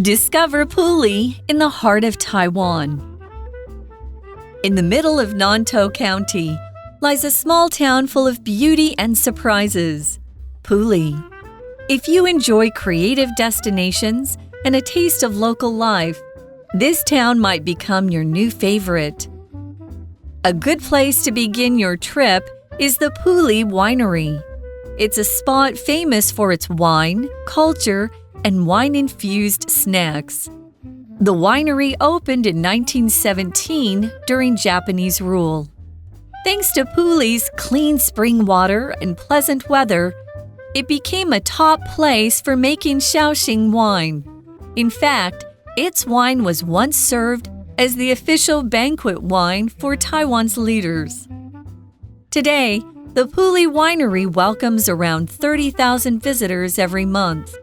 Discover Puli in the heart of Taiwan. In the middle of Nantou County lies a small town full of beauty and surprises, Puli. If you enjoy creative destinations and a taste of local life, this town might become your new favorite. A good place to begin your trip is the Puli Winery. It's a spot famous for its wine, culture, and wine-infused snacks. The winery opened in 1917 during Japanese rule. Thanks to Puli's clean spring water and pleasant weather, it became a top place for making Shaoxing wine. In fact, its wine was once served as the official banquet wine for Taiwan's leaders. Today, the Puli Winery welcomes around 30,000 visitors every month.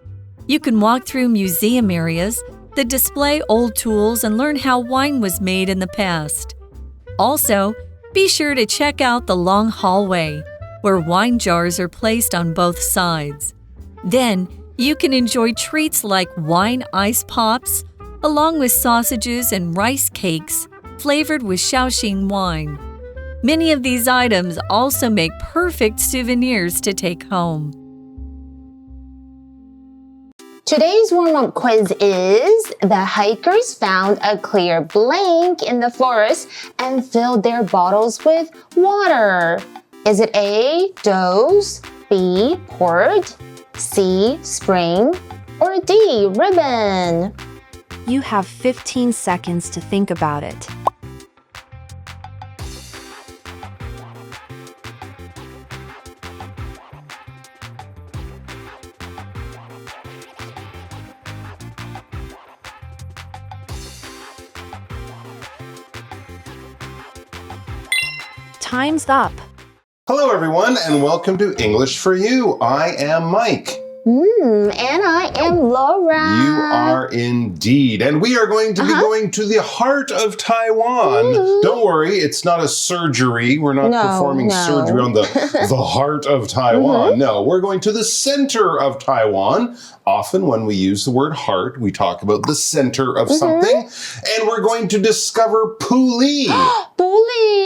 You can walk through museum areas that display old tools and learn how wine was made in the past. Also, be sure to check out the long hallway, where wine jars are placed on both sides. Then, you can enjoy treats like wine ice pops, along with sausages and rice cakes flavored with Shaoxing wine. Many of these items also make perfect souvenirs to take home. Today's warm-up quiz is: the hikers found a clear blank in the forest and filled their bottles with water. Is it A, dose, B, port, C, spring, or D, ribbon? You have 15 seconds to think about it. Time's up. Hello, everyone, and welcome to English for You. I am Mike. And I am Laura. You are indeed. And we are going to be going to the heart of Taiwan. Don't worry, it's not a surgery. We're not performing surgery on the heart of Taiwan. No, we're going to the center of Taiwan. Often when we use the word heart, we talk about the center of something. And we're going to discover Puli,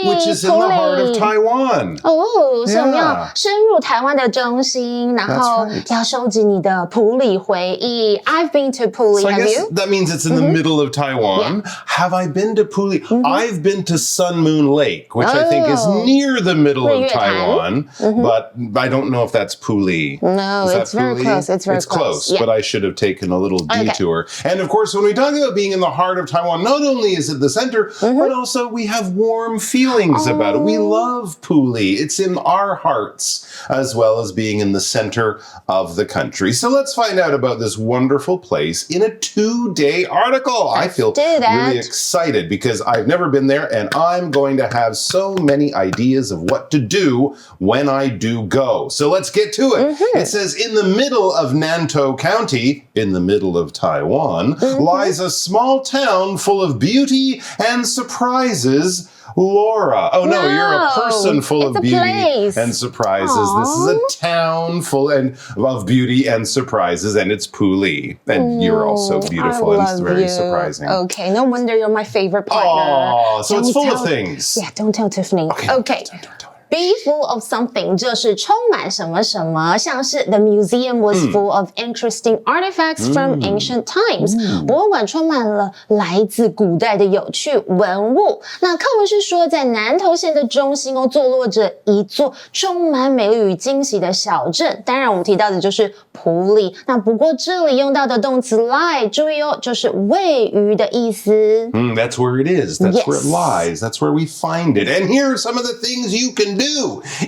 which is in the heart of Taiwan. 哦，所以我们要深入台湾的中心，然后要收集你的埔里回忆。I've been to Puli. So I Have guess you? that means it's in the middle of Taiwan. Yeah. Have I been to Puli? I've been to Sun Moon Lake, which I think is near the middle of Taiwan, but I don't know if that's Puli. No, it's very close. It's very close. But I should have taken a little detour. And of course, when we talk about being in the heart of Taiwan, not only is it the center, but also we have warm feelings about it. We love Puli. It's in our hearts, as well as being in the center of the country. So let's find out about this wonderful place in a 2-day article. I feel really excited because I've never been there, and I'm going to have so many ideas of what to do when I do go. So let's get to it. It says, in the middle of Nantou County, in the middle of Taiwan, lies a small town full of beauty and surprises. Laura. Oh, no, you're a person full of beauty and surprises. This is a town full of beauty and surprises, and it's Puli. And you're also beautiful and very surprising. Okay, no wonder you're my favorite partner. Oh, so it's full of things. Yeah, don't tell Tiffany. Okay. Don't. Be full of something 就是充满什么什么，像是 The museum was full of interesting artifacts from ancient times. 博物馆充满了来自古代的有趣文物。那课文是说，在南投县的中心坐落着一座充满美丽与惊喜的小镇。当然，我们提到的就是埔里。那不过这里用到的动词 lie， 注意哦，就是位于的意思。That's where it is. That's where it lies. That's where we find it. And here are some of the things you can do.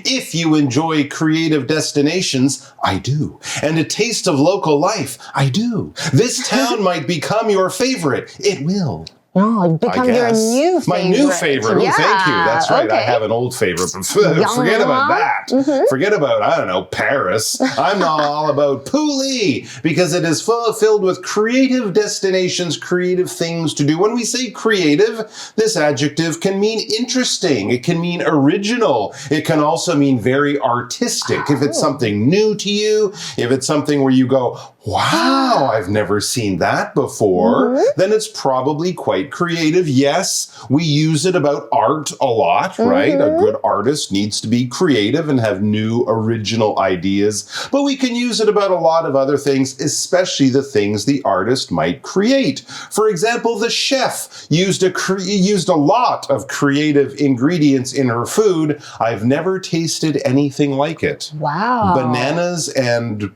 If you enjoy creative destinations, I do. And a taste of local life, I do. This town might become your favorite. It will. Oh, become your new favorite. My new favorite. Oh, thank you. That's right. I have an old favorite. But forget about that. Forget about, I don't know, Paris. I'm all about Puli because it is filled with creative destinations, creative things to do. When we say creative, this adjective can mean interesting. It can mean original. It can also mean very artistic. If it's something new to you, if it's something where you go, Wow, I've never seen that before. Then it's probably quite creative. Yes, we use it about art a lot, right? A good artist needs to be creative and have new original ideas. But we can use it about a lot of other things, especially the things the artist might create. For example, the chef used a lot of creative ingredients in her food. I've never tasted anything like it. Wow. Bananas and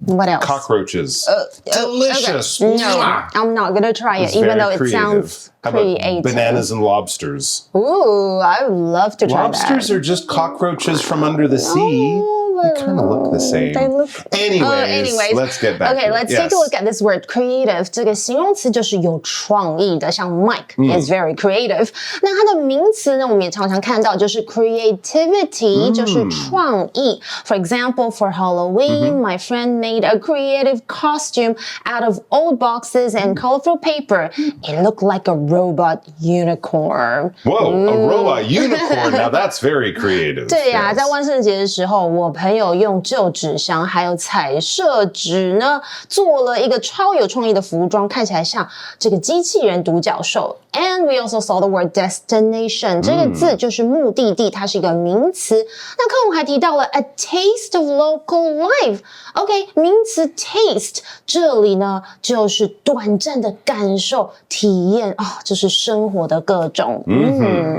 what else? Cockroaches. Delicious. Okay. No, I'm not going to try it, even though it sounds How about creative. bananas and lobsters? Ooh, I would love to try that. Lobsters are just cockroaches from under the sea. They kind of look the same. They look... Anyways, let's get back Okay, to let's it. take a look at this word creative. 这个形容词就是有创意的，像 Mike is very creative. 那它的名词呢，我们也常常看到，就是 creativity，就是创意。For example, for Halloween, my friend made a creative costume out of old boxes and colorful paper. It looked like a robot unicorn. Whoa, a robot unicorn. Now that's very creative. 对呀，在万圣节的时候，我朋友用旧纸箱还有彩色纸呢，做了一个超有创意的服装，看起来像这个机器人独角兽。And we also saw the word destination. 这个字就是目的地，它是一个名词。那课文还提到了 a taste of local life. OK， 名词 taste 这里呢就是短暂的感受、体验就是生活的各种。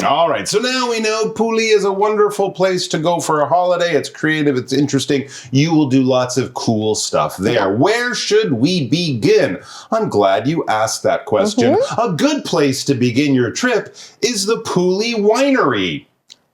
All right, so now we know Puli is a wonderful place to go for a holiday. It's creative, it's interesting. You will do lots of cool stuff there. Yeah. Where should we begin? I'm glad you asked that question. A good place to begin your trip is the Puli Winery.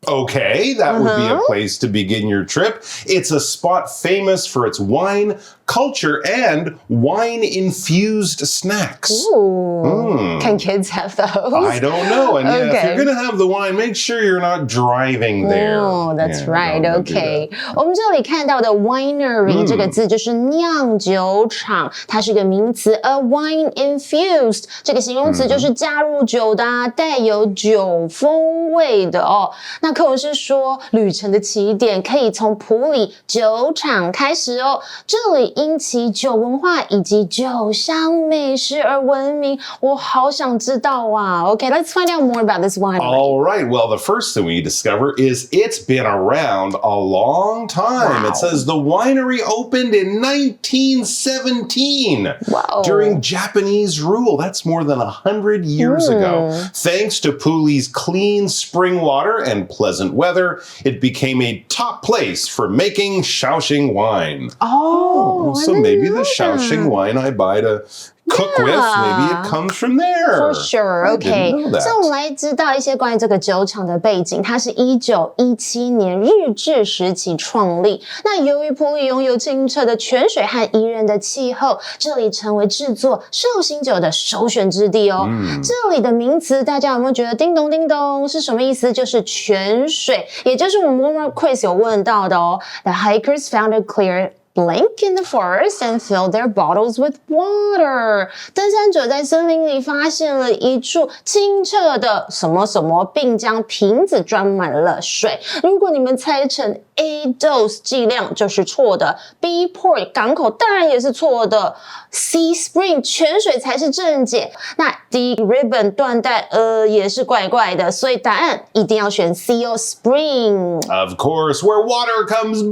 Okay, that would be a place to begin your trip. It's a spot famous for its wine, culture, and wine-infused snacks. Ooh. Can kids have those? I don't know. And yeah, if you're going to have the wine, make sure you're not driving there. Oh, that's right. Okay. 我们这里看到的 winery 这个字就是酿酒厂，它是一个名词 a wine-infused 这个形容词就是加入酒的带有酒风味的哦。那课文是说，旅程的起点可以从普里酒厂开始哦。这里因其酒文化以及酒香美食而闻名，我好想知道啊。Okay, let's find out more about this winery. All right. Well, the first thing we discover is it's been around a long time. Wow. It says the winery opened in 1917 during Japanese rule. That's more than 100 years ago. Thanks to Puli's clean spring water and pleasant weather, it became a top place for making Shaoxing wine. Oh, so maybe the Shaoxing wine I buy to cook with, maybe it comes from there. For sure, okay. 所以我们来知道一些关于这个酒厂的背景。它是1917年日治时期创立。那由于普里拥有清澈的泉水和宜人的气候，这里成为制作绍兴酒的首选之地哦。这里的名词大家有没有觉得叮咚叮咚是什么意思？就是泉水，也就是我们 warm-up quiz 有问到的哦。The hikers found a clear blank in the forest and filled their bottles with water. 登山者在森林里发现了一处清澈的什么什么，并将瓶子装满了水。如果你们猜成 A dose 剂量就是错的 ，B port 港口当然也是错的 ，C spring 泉水才是正解。那 D ribbon 缎带也是怪怪的，所以答案一定要选 C 哦 spring. Of course, where water comes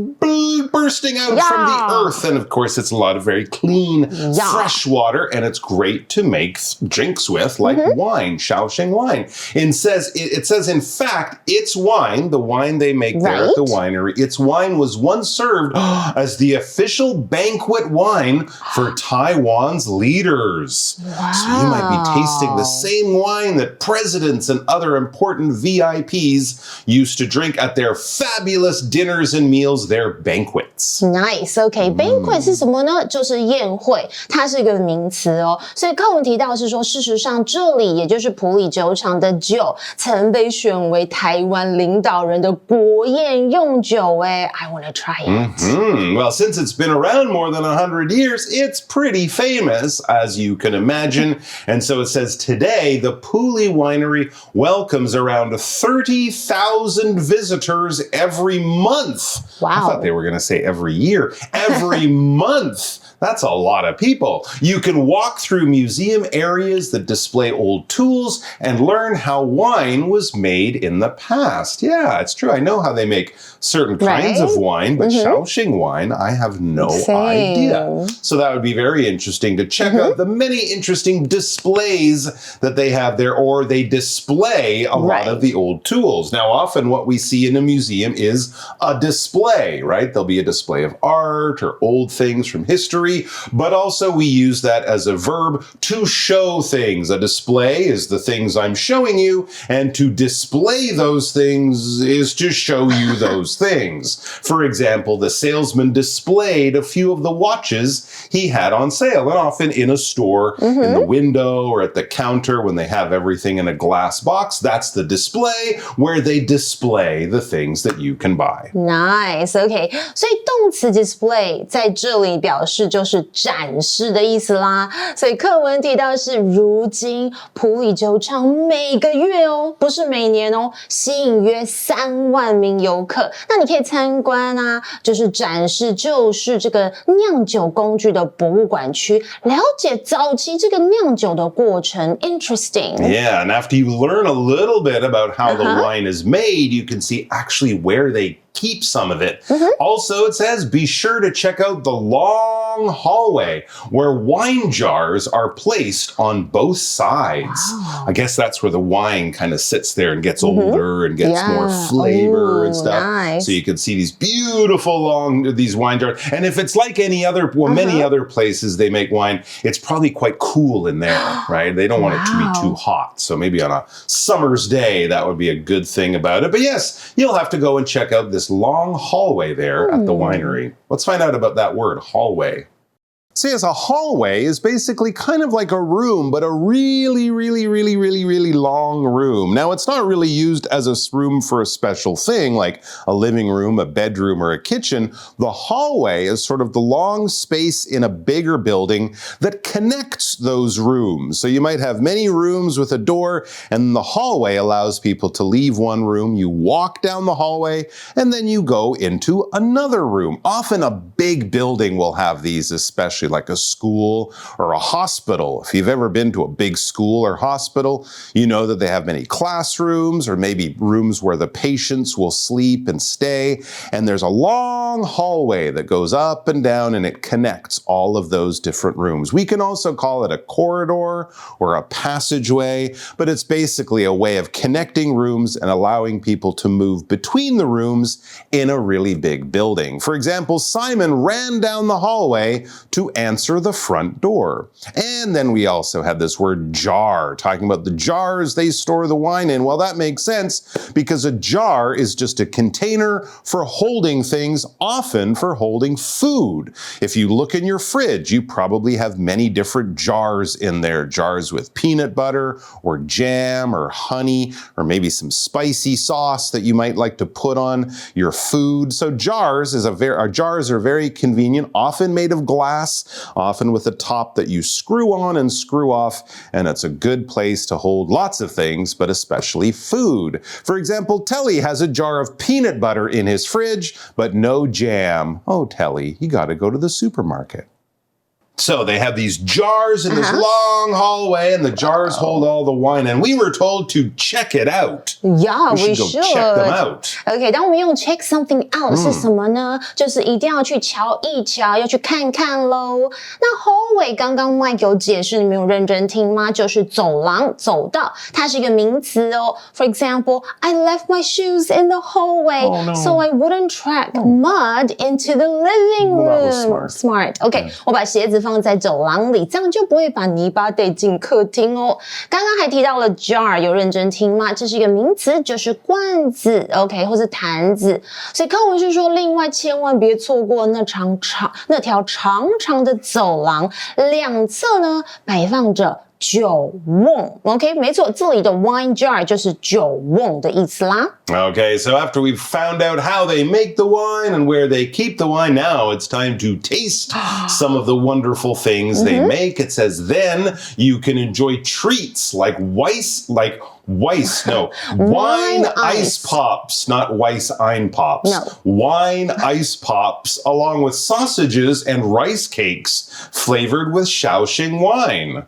bursting out from the earth, and of course it's a lot of very clean, fresh water, and it's great to make drinks with, like wine, Shaoxing wine. It says in fact, its wine, the wine they make there at the winery, its wine was once served as the official banquet wine for Taiwan's leaders. Wow. So you might be tasting the same wine that presidents and other important VIPs used to drink at their fabulous dinners and meals, their banquets. Nice, okay. Banquet 是什么呢？就是宴会，它是一个名词哦。所以课文提到是说，事实上这里也就是普里酒厂的酒，曾被选为台湾领导人的国宴用酒。I want to try it. Well, since it's been around more than 100 years, it's pretty famous, as you can imagine. And so it says today, the Puli Winery welcomes around 30,000 visitors every month. Wow. I thought they were going to say every year. Every month. That's a lot of people. You can walk through museum areas that display old tools and learn how wine was made in the past. Yeah, it's true. I know how they make certain kinds of wine, but Shaoxing wine, I have no idea. So that would be very interesting to check out the many interesting displays that they have there, or they display a lot of the old tools. Now, often what we see in a museum is a display, right? There'll be a display of art or old things from history, but also we use that as a verb to show things. A display is the things I'm showing you, and to display those things is to show you those things. For example, the salesman displayed a few of the watches he had on sale, and often in a store, in the window or at the counter when they have everything in a glass box, that's the display where they display the things that you can buy. Nice, OK. 所以动词 display 在这里表示就是展示的意思啦。所以课文提到是如今埔里酒厂每个月不是每年吸引约3万名游客。那你可以参观啊，就是展示就是这个酿酒工具的博物馆区，了解早期这个酿酒的过程。Interesting. Yeah, and after you learn a little bit about how the wine is made, you can see actually where they keep some of it. Also, it says, be sure to check out the long hallway where wine jars are placed on both sides. Wow. I guess that's where the wine kind of sits there and gets older and gets more flavor and stuff. Nice. So you can see these beautiful these wine jars. And if it's like any other, many other places they make wine, it's probably quite cool in there, right? They don't want it to be too hot. So maybe on a summer's day, that would be a good thing about it. But yes, you'll have to go and check out this long hallway there at the winery. Let's find out about that word, hallway. So yes, a hallway is basically kind of like a room, but a really, really, really, really, really long room. Now, it's not really used as a room for a special thing, like a living room, a bedroom, or a kitchen. The hallway is sort of the long space in a bigger building that connects those rooms. So you might have many rooms with a door, and the hallway allows people to leave one room. You walk down the hallway, and then you go into another room. Often a big building will have these, especially like a school or a hospital. If you've ever been to a big school or hospital, you know that they have many classrooms or maybe rooms where the patients will sleep and stay. And there's a long hallway that goes up and down and it connects all of those different rooms. We can also call it a corridor or a passageway, but it's basically a way of connecting rooms and allowing people to move between the rooms in a really big building. For example, Simon ran down the hallway to answer the front door. And then we also have this word jar, talking about the jars they store the wine in. Well, that makes sense because a jar is just a container for holding things, often for holding food. If you look in your fridge, you probably have many different jars in there, jars with peanut butter or jam or honey, or maybe some spicy sauce that you might like to put on your food. So jars are very convenient, often made of glass, often with a top that you screw on and screw off, and it's a good place to hold lots of things, but especially food. For example, Telly has a jar of peanut butter in his fridge, but no jam. Oh, Telly, you gotta go to the supermarket. So they have these jars in this long hallway, and the jars hold all the wine. And we were told to check it out. Yeah, we should go check them out. OK， 当我们用 check something out 是什么呢？就是一定要去瞧一瞧，要去看看喽。那 hallway 刚刚 Mike 有解释，你们有认真听吗？就是走廊、走道，它是一个名词哦。For example, I left my shoes in the hallway, so I wouldn't track mud into the living room. That was smart. OK， 我把鞋子放在走廊里，这样就不会把泥巴带进客厅哦。刚刚还提到了 jar， 有认真听吗？这是一个名词，就是罐子 ，OK， 或是坛子。所以课文是说，另外千万别错过那条长长的走廊，两侧呢摆放着酒瓮 ，OK， 没错，这里的 wine jar 就是酒瓮的意思啦。Okay, so after we've found out how they make the wine and where they keep the wine, now it's time to taste some of the wonderful things they make. It says then you can enjoy treats like Wine ice pops, not Weiss Ein Pops. No. Wine ice pops along with sausages and rice cakes flavored with Shaoxing wine.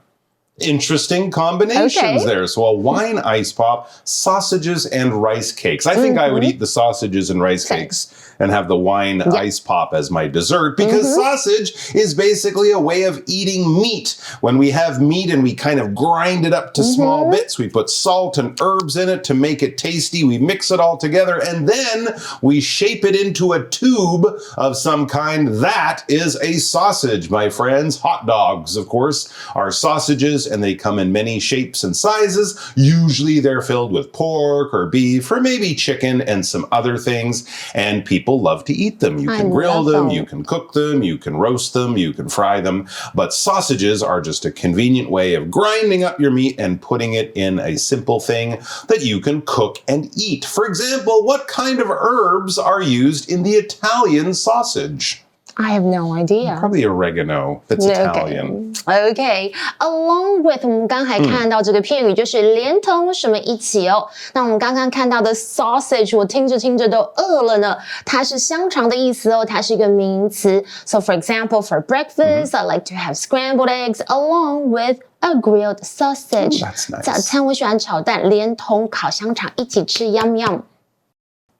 Interesting combinations there. So a wine ice pop, sausages, and rice cakes. I think I would eat the sausages and rice cakes and have the wine ice pop as my dessert because sausage is basically a way of eating meat. When we have meat and we kind of grind it up to small bits, we put salt and herbs in it to make it tasty. We mix it all together and then we shape it into a tube of some kind. That is a sausage, my friends. Hot dogs, of course, are sausages and they come in many shapes and sizes. Usually they're filled with pork or beef or maybe chicken and some other things. And people love to eat them. You can grill them, you can cook them, you can roast them, you can fry them. But sausages are just a convenient way of grinding up your meat and putting it in a simple thing that you can cook and eat. For example, what kind of herbs are used in the Italian sausage? I have no idea. Probably oregano. That's Italian. Okay. Along with 我们刚才看到这个片语就是连同什么一起哦。那我们刚刚看到的 sausage 我听着听着都饿了呢。它是香肠的意思哦，它是一个名词。So for example, for breakfast, I like to have scrambled eggs along with a grilled sausage. That's nice. 早餐我喜欢炒蛋，连同烤香肠一起吃 ，yum yum.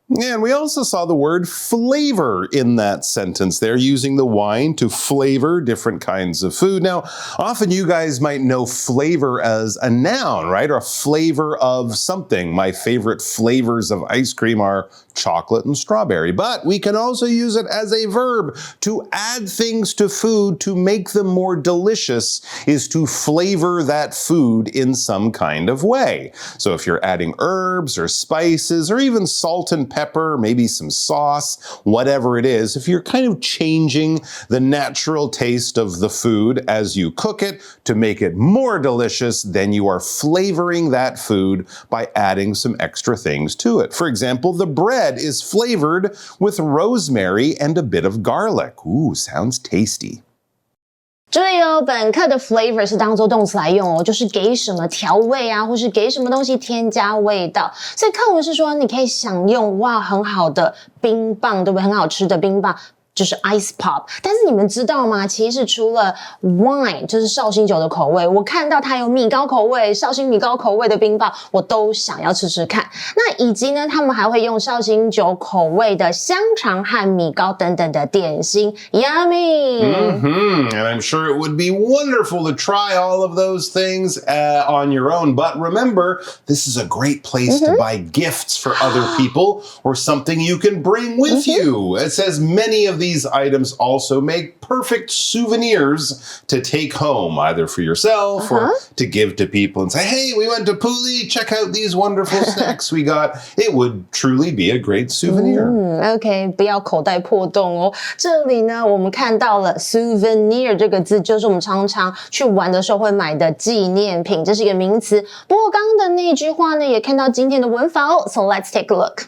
And we also saw the word flavor in that sentence there, using the wine to flavor different kinds of food. Now, often you guys might know flavor as a noun, right? Or a flavor of something. My favorite flavors of ice cream are chocolate and strawberry. But we can also use it as a verb. To add things to food to make them more delicious is to flavor that food in some kind of way. So if you're adding herbs or spices or even salt and pepper, maybe some sauce, whatever it is, if you're kind of changing the natural taste of the food as you cook it to make it more delicious, then you are flavoring that food by adding some extra things to it. For example, the bread is flavored with rosemary and a bit of garlic. Ooh, sounds tasty. 注意哦，本课的 flavor 是当作动词来用哦，就是给什么调味啊，或是给什么东西添加味道。所以课文是说，你可以享用哇很好的冰棒，对不对？很好吃的冰棒。就是 ice pop， 但是你们知道吗？其实除了 wine， 就是绍兴酒的口味，我看到它有米糕口味、绍兴米糕口味的冰棒，我都想要吃吃看。那以及呢，他们还会用绍兴酒口味的香肠和米糕等等的点心 ，yummy。And I'm sure it would be wonderful to try all of those things on your own. But remember, this is a great place to buy gifts for other people or something you can bring with you. It says many of these items also make perfect souvenirs to take home, either for yourself or to give to people and say, hey, we went to Puli, check out these wonderful snacks we got. It would truly be a great souvenir. OK， 不要口袋破洞哦。这里呢，我们看到了 souvenir 这个字，就是我们常常去玩的时候会买的纪念品，这是一个名词。不过刚刚的那句话呢，也看到今天的文法哦。So let's take a look.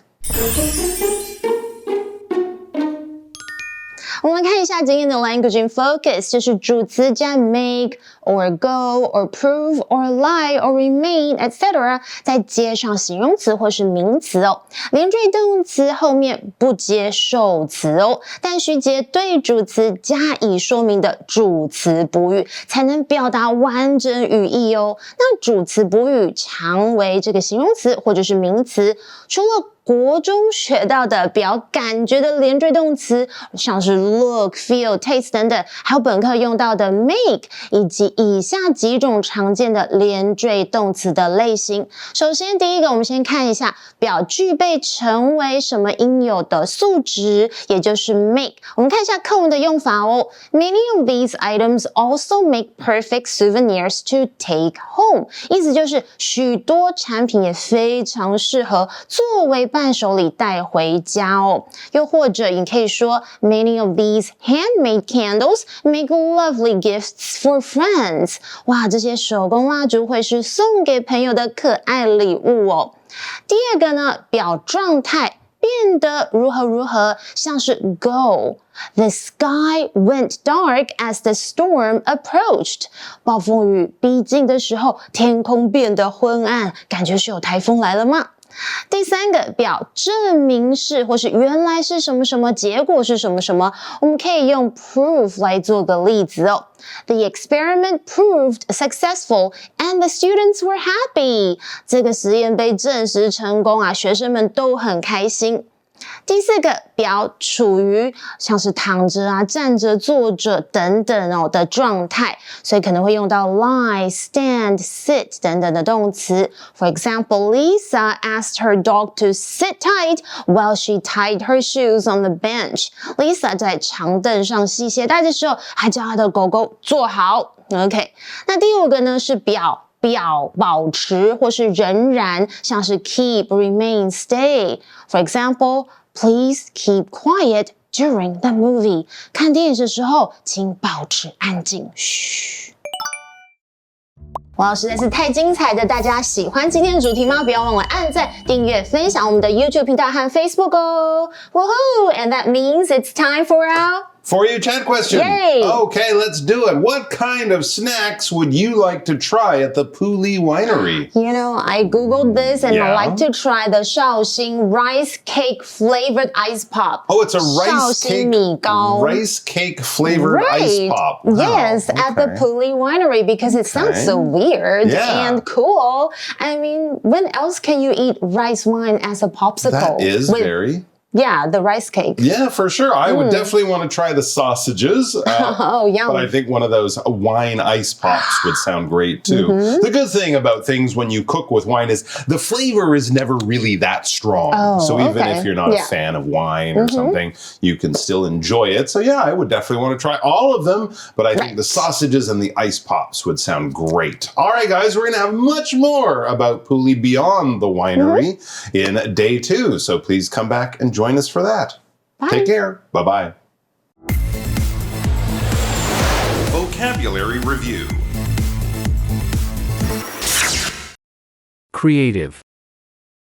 我们看一下今天的 language in focus， 就是主词加 make or go or prove or lie or remain etc. 再接上形容词或是名词哦。连缀动词后面不接受词哦，但需接对主词加以说明的主词补语，才能表达完整语义哦。那主词补语常为这个形容词或者是名词，除了国中学到的表感觉的连缀动词，像是 look, feel, taste 等等，还有本课用到的 make 以及以下几种常见的连缀动词的类型。首先第一个，我们先看一下表具备成为什么应有的素质，也就是 make。我们看一下课文的用法哦。Many of these items also make perfect souvenirs to take home。意思就是许多产品也非常适合作为伴手礼带回家哦。又或者你可以说 Many of these handmade candles make lovely gifts for friends。哇，这些手工蜡烛会是送给朋友的可爱礼物哦。第二个呢，表状态变得如何如何，像是 go。The sky went dark as the storm approached. 暴风雨逼近的时候，天空变得昏暗，感觉是有台风来了吗？第三个表证明是或是原来是什么什么，结果是什么什么，我们可以用 prove 来做个例子哦。The experiment proved successful and the students were happy. 这个实验被证实成功啊，学生们都很开心。第四个表处于像是躺着啊、站着、坐着等等的状态，所以可能会用到 lie, stand, sit 等等的动词。For example, Lisa asked her dog to sit tight while she tied her shoes on the bench. Lisa 在长凳上系鞋带的时候，还叫她的狗狗坐好。OK， 那第五个呢是表保持或是仍然，像是 keep, remain, stay. For example, please keep quiet during the movie. 看电影的时候，请保持安静。嘘。哇，实在是太精彩的！大家喜欢今天的主题吗？不要忘了按赞、订阅、分享我们的 YouTube 频道和 Facebook 哦。Woohoo! And that means it's time for our For You Chat question. Yay! Okay, let's do it. What kind of snacks would you like to try at the Pouly Winery? You know, I googled this and I Yeah? like to try the 绍兴 rice cake flavored ice pop. Oh, it's a 绍 rice 兴 cake, 米糕 rice cake flavored Right. ice pop. Yes, Wow, at the okay. Pouly Winery because it sounds so weird Yeah. and cool. I mean, when else can you eat rice wine as a popsicle? That is With- very... Yeah, the rice cake. Yeah, for sure. I would definitely want to try the sausages. Oh, yum. But I think one of those wine ice pops would sound great too. The good thing about things when you cook with wine is the flavor is never really that strong. Oh, so even okay. if you're not Yeah. a fan of wine or something, you can still enjoy it. So yeah, I would definitely want to try all of them. But I think the sausages and the ice pops would sound great. All right, guys, we're going to have much more about Pouly beyond the winery in day 2. So please come back and join us for that. Bye. Take care. Bye-bye. Vocabulary Review. Creative.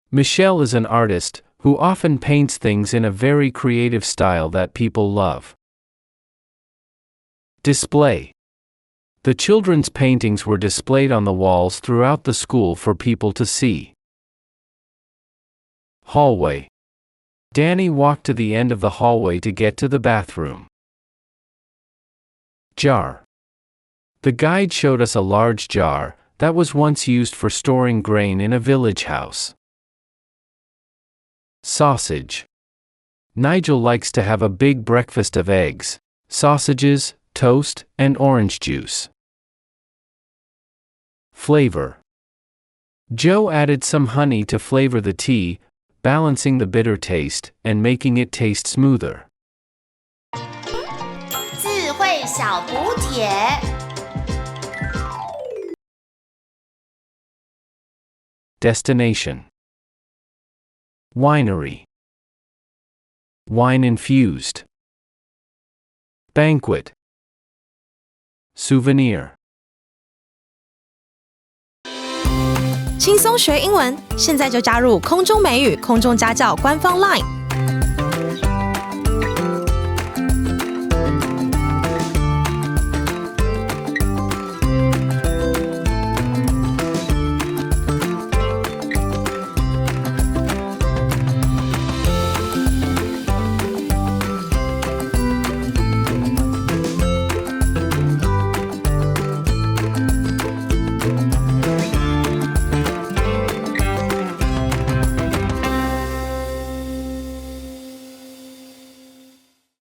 Michelle is an artist who often paints things in a very creative style that people love. Display. The children's paintings were displayed on the walls throughout the school for people to see. Hallway. Danny walked to the end of the hallway to get to the bathroom. Jar. The guide showed us a large jar that was once used for storing grain in a village house. Sausage. Nigel likes to have a big breakfast of eggs, sausages, toast, and orange juice. Flavor. Joe added some honey to flavor the tea, balancing the bitter taste and making it taste smoother. 智慧小补帖。Destination. Winery. Wine infused. Banquet. Souvenir. 轻松学英文，现在就加入空中美语空中家教官方 LINE